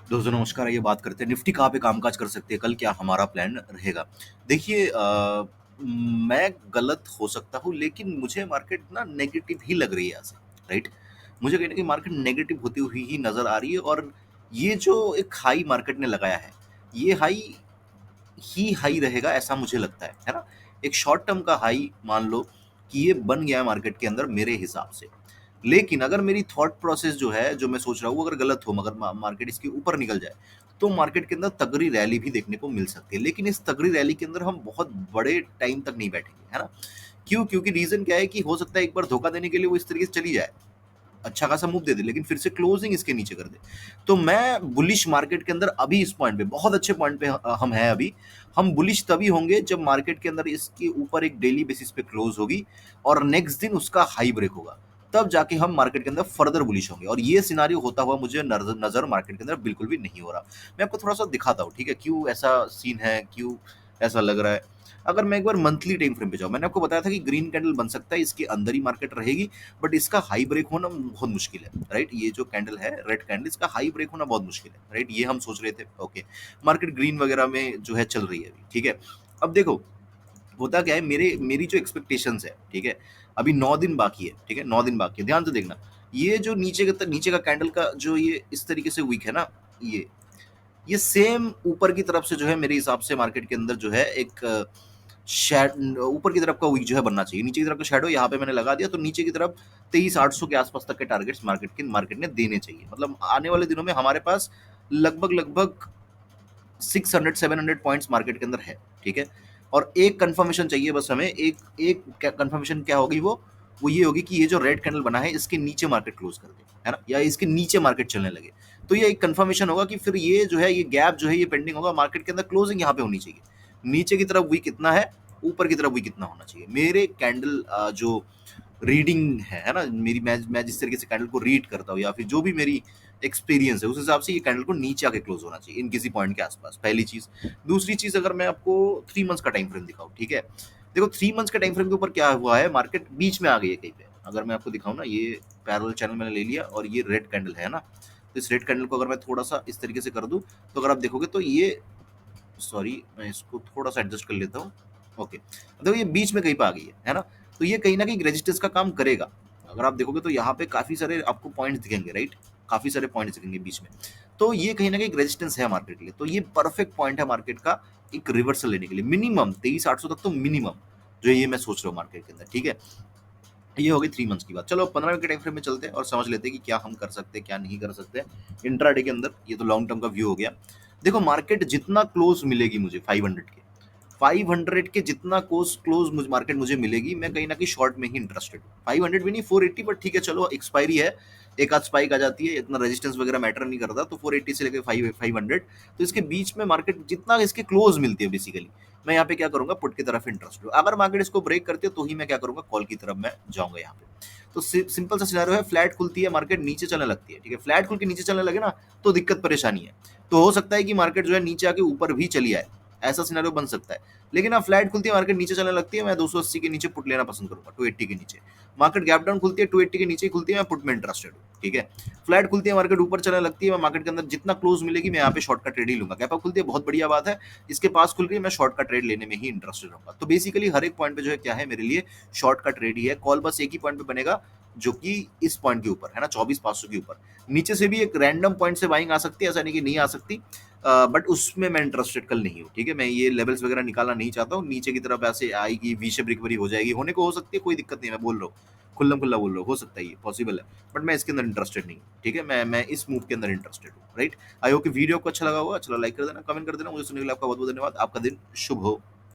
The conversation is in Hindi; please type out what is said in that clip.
दोस्तों नमस्कार, आइए बात करते हैं निफ्टी कहाँ पे कामकाज कर सकती है, कल क्या हमारा प्लान रहेगा। देखिए मैं गलत हो सकता हूँ लेकिन मुझे मार्केट ना नेगेटिव ही लग रही है आज, राइट? मुझे कहीं न कहीं मार्केट नेगेटिव होती हुई ही नज़र आ रही है और ये जो एक हाई मार्केट ने लगाया है, ये हाई ही हाई रहेगा ऐसा मुझे लगता है ना? एक शॉर्ट टर्म का हाई मान लो कि ये बन गया है मार्केट के अंदर मेरे हिसाब से। लेकिन अगर मेरी थॉट प्रोसेस जो है, जो मैं सोच रहा हूँ, अगर गलत हो, मगर मार्केट इसके ऊपर निकल जाए, तो मार्केट के अंदर तगड़ी रैली भी देखने को मिल सकती है। लेकिन इस तगड़ी रैली के अंदर हम बहुत बड़े टाइम तक नहीं बैठेंगे, है ना? क्यों? क्योंकि रीज़न क्या है कि हो सकता है एक बार धोखा देने के लिए वो इस तरीके से चली जाए। अच्छा खासा मूव दे दे, लेकिन फिर से क्लोजिंग इसके नीचे कर दे। तो मैं बुलिश मार्केट के अंदर अभी इस पॉइंट पे, बहुत अच्छे पॉइंट पे हम हैं अभी। हम बुलिश तभी होंगे जब मार्केट के अंदर इसके ऊपर एक डेली बेसिस पे क्लोज होगी और नेक्स्ट दिन उसका हाई ब्रेक होगा। तब जाके हम मार्केट के अंदर फर्दर बुलिश होंगे और ये सिनेरियो होता हुआ मुझे नज़र मार्केट के अंदर बिल्कुल भी नहीं हो रहा। मैं आपको थोड़ा-सा दिखाता हूँ, ठीक है? क्यों ऐसा सीन है, क्यों ऐसा लग रहा है। अगर मैं एक बार मंथली टाइम फ्रेम पे जाऊँ, मैंने आपको बताया था कि ग्रीन कैंडल बन सकता है, इसके अंदर ही मार्केट रहेगी, बट इसका हाई ब्रेक होना बहुत मुश्किल है, राइट? ये जो कैंडल है, रेड कैंडल, इसका हाई ब्रेक होना बहुत मुश्किल है, राइट? ये हम सोच रहे थे, ओके। मार्केट ग्रीन वगैरह में जो है चल रही है अभी, ठीक है? अब देखो, होता क्या है, मेरी जो एक्सपेक्टेशंस है, ठीक है? अभी 9 दिन बाकी है, ठीक है? 9 दिन बाकी है, ध्यान से देखना। ये जो नीचे का कैंडल का जो ये इस तरीके से वीक है ना, ये सेम ऊपर की तरफ से जो है मेरे हिसाब से मार्केट के अंदर जो है एक ऊपर की तरफ का वीक जो है बनना चाहिए। नीचे की तरफ का शैडो यहाँ पे मैंने लगा दिया, तो नीचे की तरफ 23,800 के आसपास तक के टारगेट्स मार्केट ने देने चाहिए। मतलब आने वाले दिनों में हमारे पास लगभग 600-700 पॉइंट्स मार्केट के अंदर है, ठीक है? और एक कंफर्मेशन चाहिए बस हमें, एक एक कंफर्मेशन क्या होगी वो ये होगी कि ये जो रेड कैंडल बना है इसके नीचे मार्केट क्लोज कर दे, है ना? या इसके नीचे मार्केट चलने लगे। तो ये एक कंफर्मेशन होगा कि फिर ये जो है, ये गैप जो है ये पेंडिंग होगा, मार्केट के अंदर क्लोजिंग यहाँ पे होनी चाहिए। नीचे की तरफ वीक कितना है, ऊपर की तरफ वीक कितना होना चाहिए। मेरे कैंडल जो रीडिंग है ना? मैं जिस तरीके से कैंडल को रीड करता हूँ या फिर जो भी मेरी एक्सपीरियंस है, उस हिसाब से ये कैंडल को नीचे आके क्लोज होना चाहिए इन किसी पॉइंट के आसपास, पहली चीज। दूसरी चीज, अगर मैं आपको 3 मंथ्स का टाइम फ्रेम दिखाऊं, ठीक है? देखो 3 मंथ्स के टाइम फ्रेम के ऊपर क्या हुआ है, मार्केट बीच में आ गई है कहीं पे। अगर मैं आपको दिखाऊं ना, ये पैरेलल चैनल मैंने ले लिया और ये रेड कैंडल है ना, तो इस रेड कैंडल को अगर मैं थोड़ा सा इस तरीके से कर दूं, तो अगर आप देखोगे तो ये, सॉरी मैं इसको थोड़ा सा एडजस्ट कर लेता हूँ। ओके, देखो ये बीच में कहीं पे आ गई है ना? तो ये कहीं ना कहीं रेजिस्टेंस का काम करेगा। अगर आप देखोगे तो यहाँ पे काफी सारे आपको पॉइंट्स दिखेंगे, राइट? काफी सारे पॉइंट्स दिखेंगे बीच में। तो ये कहीं ना कहीं रेजिस्टेंस है मार्केट के लिए, तो ये परफेक्ट पॉइंट है मार्केट का एक रिवर्सल लेने के लिए। मिनिमम 23,800 तक तो मिनिमम जो ये मैं सोच रहा हूँ मार्केट के अंदर, ठीक है? ये हो गई 3 मंथ्स की बात। चलो 15 मिनट के टाइम फ्रेम में चलते हैं और समझ लेते हैं कि क्या हम कर सकते हैं, क्या नहीं कर सकते इंट्राडे के अंदर। ये तो लॉन्ग टर्म का व्यू हो गया। देखो मार्केट जितना क्लोज मिलेगी मुझे 500 के जितना क्लोज मुझे मार्केट मुझे मिलेगी, मैं कहीं ना कहीं शॉर्ट में ही इंटरेस्टेड हूँ। 500 भी नहीं, 480, बट ठीक है चलो, एक्सपायरी है, एक आध स्पाइक आ जाती है, इतना रेजिस्टेंस वगैरह मैटर नहीं करता, तो 480 से लेकर 500, तो इसके बीच में मार्केट जितना इसके क्लोज मिलती है बेसिकली, मैं यहाँ पे क्या करूंगा, पुट की तरफ इंटरेस्ट हूँ। अगर मार्केट इसको ब्रेक करती है तो ही मैं क्या करूंगा, कॉल की तरफ मैं जाऊंगा यहाँ पे। तो सिंपल सा सिनेरियो है, फ्लैट खुलती है मार्केट नीचे चलने लगती है, ठीक है? फ्लैट खुल के नीचे चलने लगे ना, तो दिक्कत परेशानी है। तो हो सकता है कि मार्केट जो है नीचे आके ऊपर भी चली आए, ऐसा सिनेरियो बन सकता है। लेकिन अब फ्लैट खुलती है मार्केट नीचे चलने लगती है, मैं 280 के नीचे पुट लेना पसंद करूंगा, 280 के नीचे। मार्केट गैप डाउन खुलती है 280 के नीचे ही खुलती है, मैं पुट में इंटरेस्टेड हूँ, ठीक है? फ्लैट खुलती है मार्केट ऊपर चलने लगती है, मैं मार्केट के अंदर जितना क्लोज मिलेगी मैं यहाँ पे शॉर्ट का ट्रेड ही लूंगा। गैप अप खुलती है, बहुत बढ़िया बात है, इसके पास खुल गई, मैं शॉर्ट का ट्रेड लेने में ही इंटरेस्टेड रहूंगा। तो बेसिकली हर एक पॉइंट पे जो है क्या है मेरे लिए, शॉर्ट का ट्रेड ही है। कॉल बस एक ही पॉइंट पे बनेगा, जो कि इस पॉइंट के ऊपर है ना, 24,500 के ऊपर। नीचे से भी एक रैंडम पॉइंट से बाइंग आ सकती है, ऐसा नहीं कि नहीं आ सकती, बट उसमें मैं इंटरेस्टेड कल नहीं हूँ, ठीक है? मैं ये लेवल्स वगैरह निकालना नहीं चाहता हूँ। नीचे की तरफ ऐसे आएगी, वी शेप रिकवरी हो जाएगी, होने को हो सकती है, कोई दिक्कत नहीं है, मैं बोल रहा हूँ, खुल्लम खुल्ला बोल रहा हूँ, हो सकता है, ये पॉसिबल है, बट मैं इसके अंदर इंटरेस्टेड नहीं हूँ, ठीक है? मैं इस मूव के अंदर इंटरेस्टेड हूँ, राइट? आई होप कि वीडियो को अच्छा लगा होगा, चलो लाइक कर देना, कमेंट कर देना। मुझे सुनने के लिए आपका बहुत बहुत धन्यवाद। आपका दिन शुभ हो।